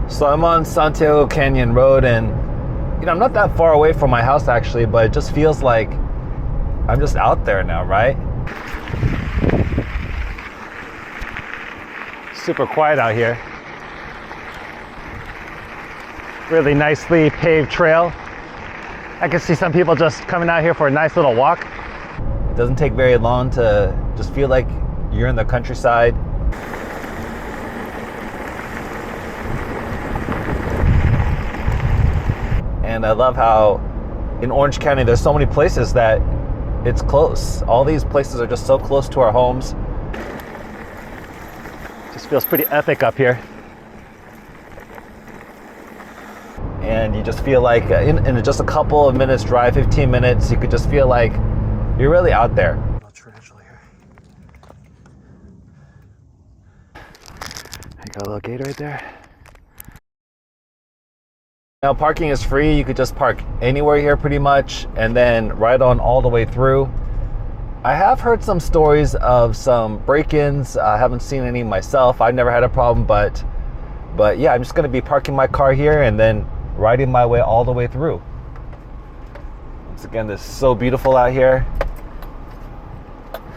So I'm on Santiago Canyon Road, and I'm not that far away from my house actually, but it just feels like I'm just out there now, right? Super quiet out here. Really nicely paved trail. I can see some people just coming out here for a nice little walk. It doesn't take very long to just feel like you're in the countryside. And I love how in Orange County there's so many places that it's close. All these places are just so close to our homes. Just feels pretty epic up here. And you just feel like in just a couple of minutes drive, 15 minutes, you could just feel like you're really out there. I got a little gate right there. Now parking is free. You could just park anywhere here pretty much, and then ride on all the way through. I have heard some stories of some break-ins. I haven't seen any myself. I've never had a problem, but yeah, I'm just gonna be parking my car here and then riding my way all the way through. Once again, this is so beautiful out here.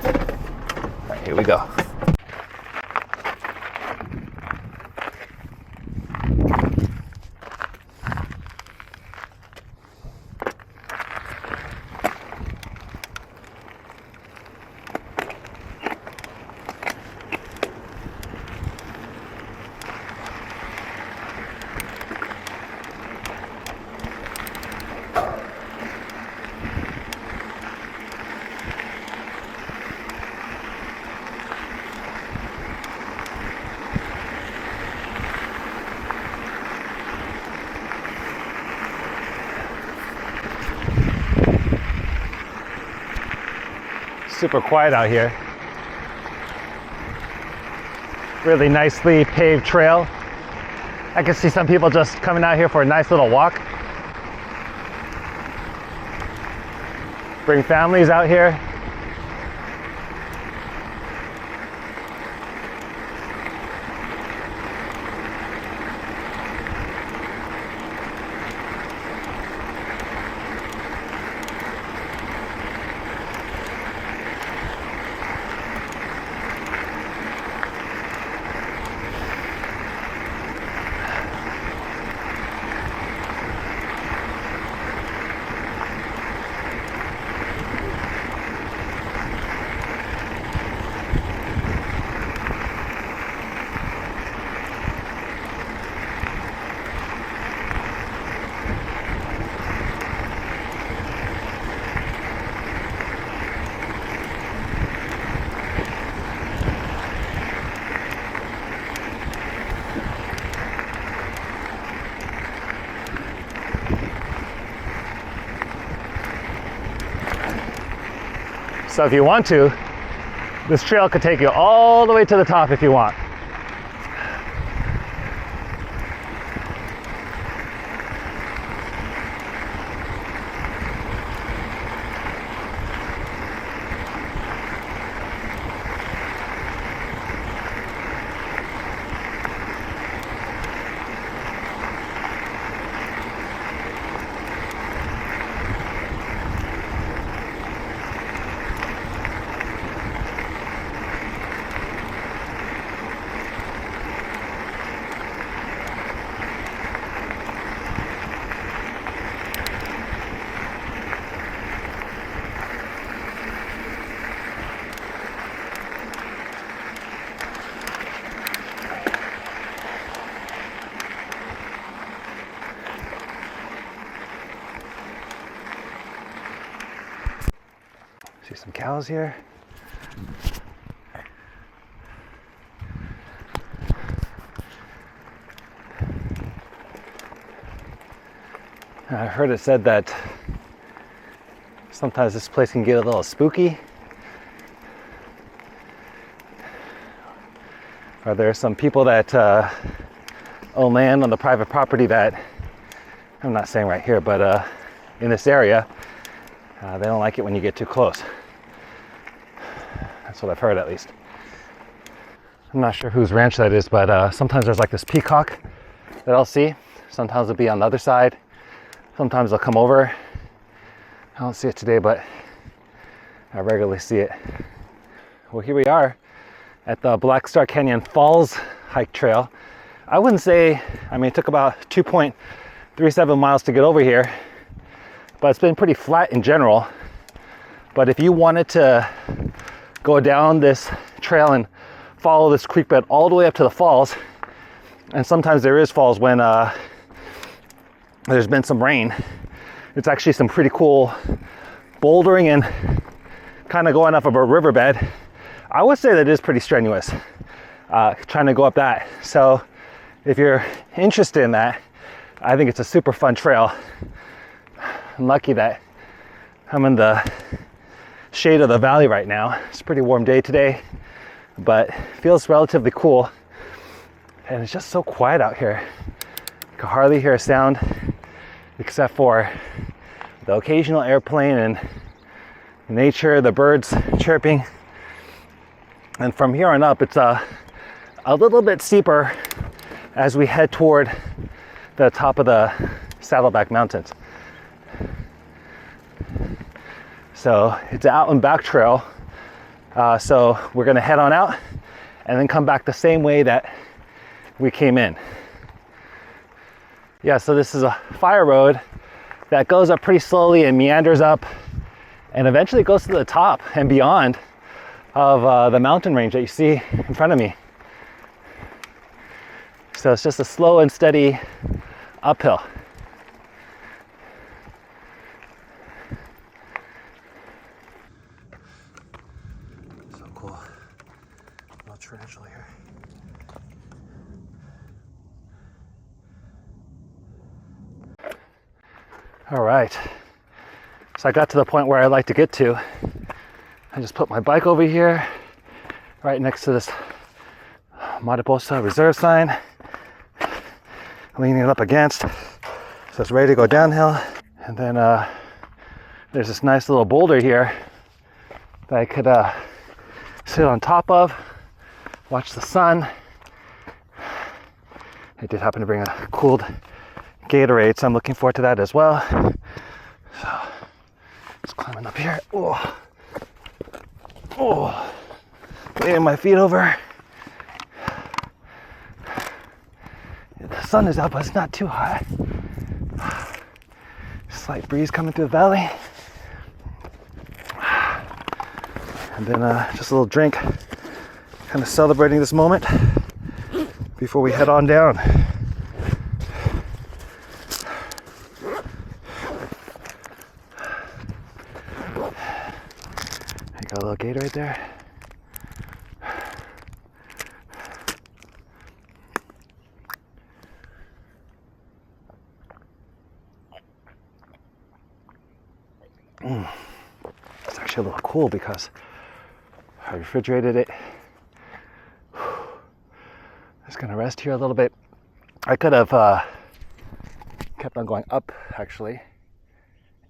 All right, here we go. Super quiet out here. Really nicely paved trail. I can see some people just coming out here for a nice little walk. Bring families out here. So if you want to, this trail could take you all the way to the top if you want. See some cows here. I heard it said that sometimes this place can get a little spooky. Or there are some people that own land on the private property that, I'm not saying right here, but in this area, they don't like it when you get too close. That's what I've heard, at least. I'm not sure whose ranch that is, but sometimes there's like this peacock that I'll see. Sometimes it'll be on the other side. Sometimes they'll come over. I don't see it today, but I regularly see it. Well, here we are at the Black Star Canyon Falls hike trail. I wouldn't say, I mean, it took about 2.37 miles to get over here, but it's been pretty flat in general. But if you wanted to go down this trail and follow this creek bed all the way up to the falls, and sometimes there is falls when there's been some rain, it's actually some pretty cool bouldering and kind of going off of a riverbed. I would say that is pretty strenuous, trying to go up that. So if you're interested in that, I think it's a super fun trail. I'm lucky that I'm in the shade of the valley right now. It's a pretty warm day today, but feels relatively cool. And it's just so quiet out here. You can hardly hear a sound except for the occasional airplane and nature, the birds chirping. And from here on up, it's a little bit steeper as we head toward the top of the Saddleback Mountains. So it's an out and back trail. So we're gonna head on out and then come back the same way that we came in. Yeah, so this is a fire road that goes up pretty slowly and meanders up and eventually goes to the top and beyond of the mountain range that you see in front of me. So it's just a slow and steady uphill. So cool. No tarantula here. All right. So I got to the point where I like to get to. I just put my bike over here, right next to this Mariposa reserve sign, leaning it up against, so it's ready to go downhill. And then there's this nice little boulder here that I could sit on top of, watch the sun. I did happen to bring a cooled Gatorade, so I'm looking forward to that as well. So just climbing up here. Oh, laying my feet over. The sun is out, but it's not too hot. Slight breeze coming through the valley. And then just a little drink, kind of celebrating this moment before we head on down. I got a little Gatorade right there. It's actually a little cool because I refrigerated it. Just gonna rest here a little bit. I could have kept on going up actually,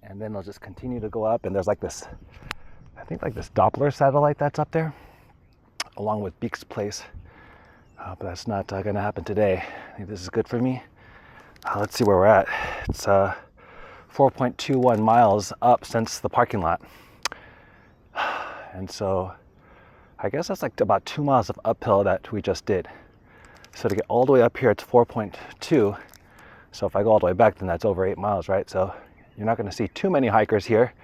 and then I'll just continue to go up. And there's like this, I think like this Doppler satellite that's up there, along with Beek's Place. But that's not gonna happen today. I think this is good for me. Let's see where we're at. It's 4.21 miles up since the parking lot. And so I guess that's like about 2 miles of uphill that we just did. So to get all the way up here, it's 4.2. So if I go all the way back, then that's over 8 miles, right? So you're not gonna see too many hikers here.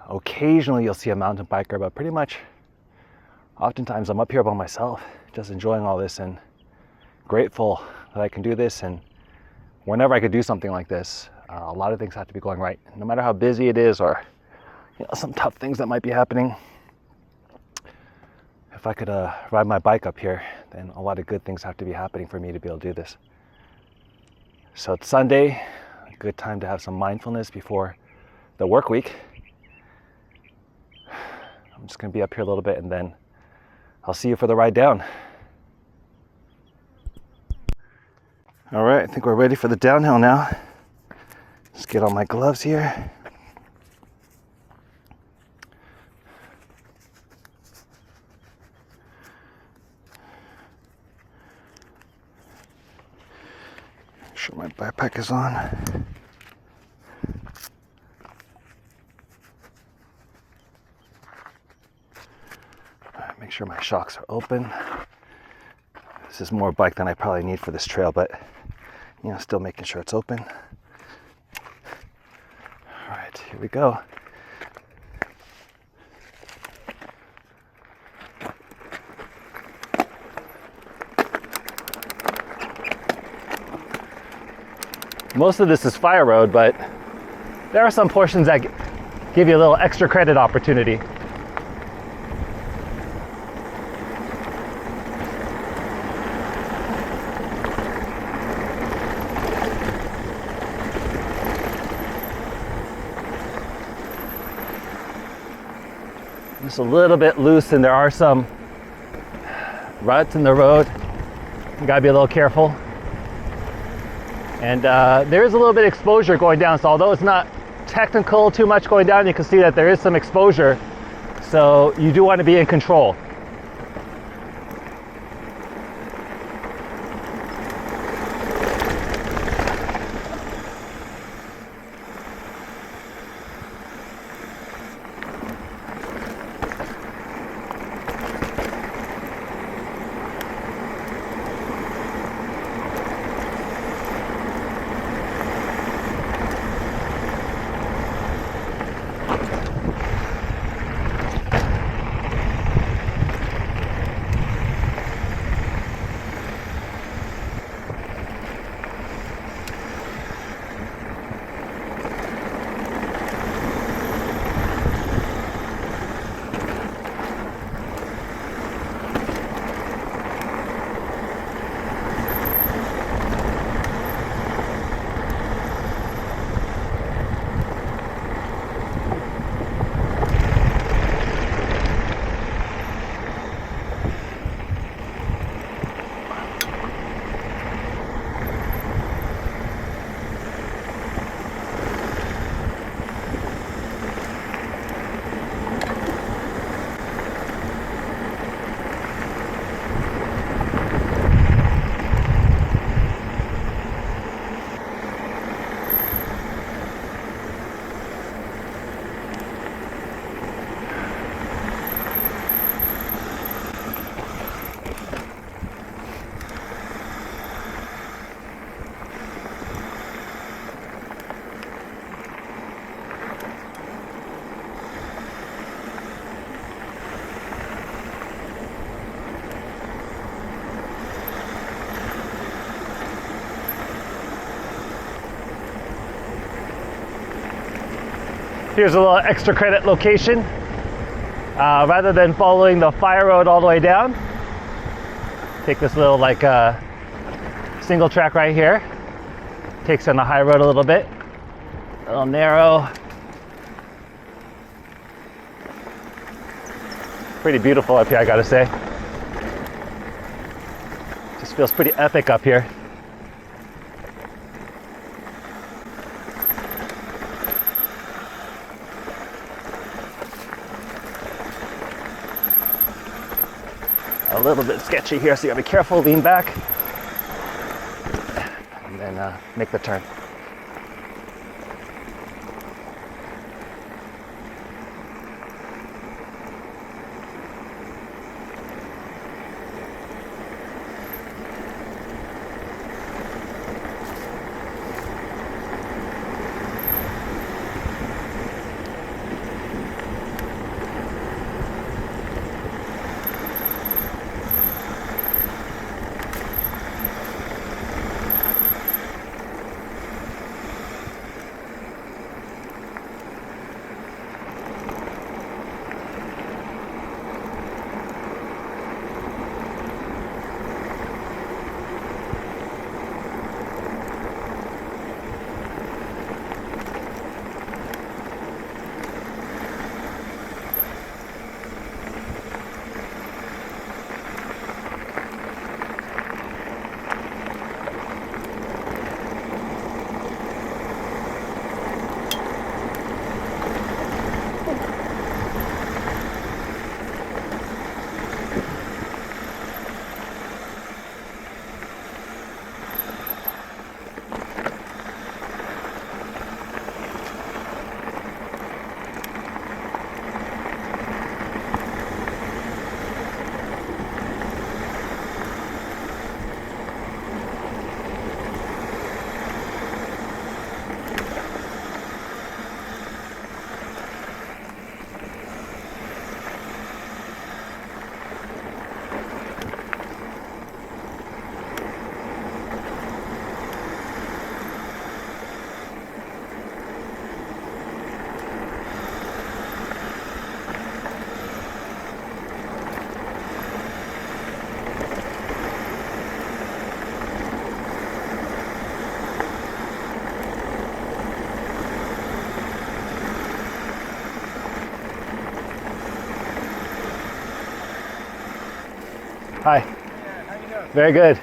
Occasionally you'll see a mountain biker, but pretty much oftentimes I'm up here by myself, just enjoying all this and grateful that I can do this. And whenever I could do something like this, a lot of things have to be going right, no matter how busy it is or some tough things that might be happening. If I could ride my bike up here, then a lot of good things have to be happening for me to be able to do this. So it's Sunday, a good time to have some mindfulness before the work week. I'm just gonna be up here a little bit and then I'll see you for the ride down. All right, I think we're ready for the downhill now. Let's get on my gloves here. sure my backpack is on. Alright, make sure my shocks are open. This is more bike than I probably need for this trail, but you know, still making sure it's open. Alright, here we go. Most of this is fire road, but there are some portions that give you a little extra credit opportunity. Just a little bit loose, and there are some ruts in the road. You gotta be a little careful. And there is a little bit of exposure going down, so although it's not technical too much going down, you can see that there is some exposure. So you do want to be in control. Here's a little extra credit location. Rather than following the fire road all the way down, take this little single track right here. Takes on the high road a little bit. A little narrow. Pretty beautiful up here, I gotta say. Just feels pretty epic up here. A little bit sketchy here, so you gotta be careful, lean back, and then make the turn. Hi. Yeah, how you doing? Very good.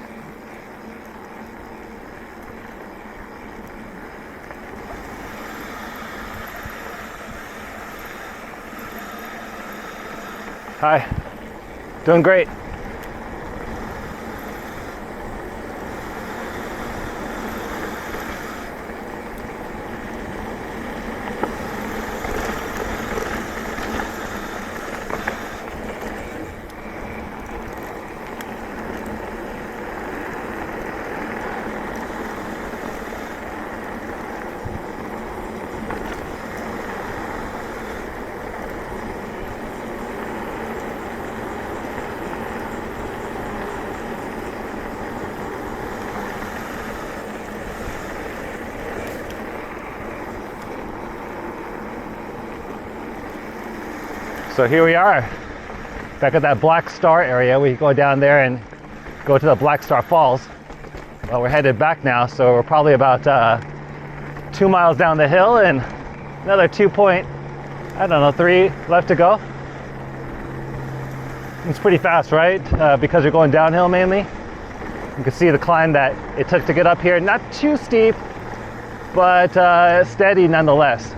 Hi. Doing great. So here we are, back at that Black Star area. We go down there and go to the Black Star Falls. Well, we're headed back now, so we're probably about 2 miles down the hill and another 3 left to go. It's pretty fast, right? Because you're going downhill mainly. You can see the climb that it took to get up here. Not too steep, but steady nonetheless.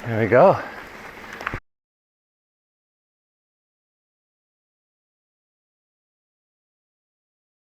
There we go.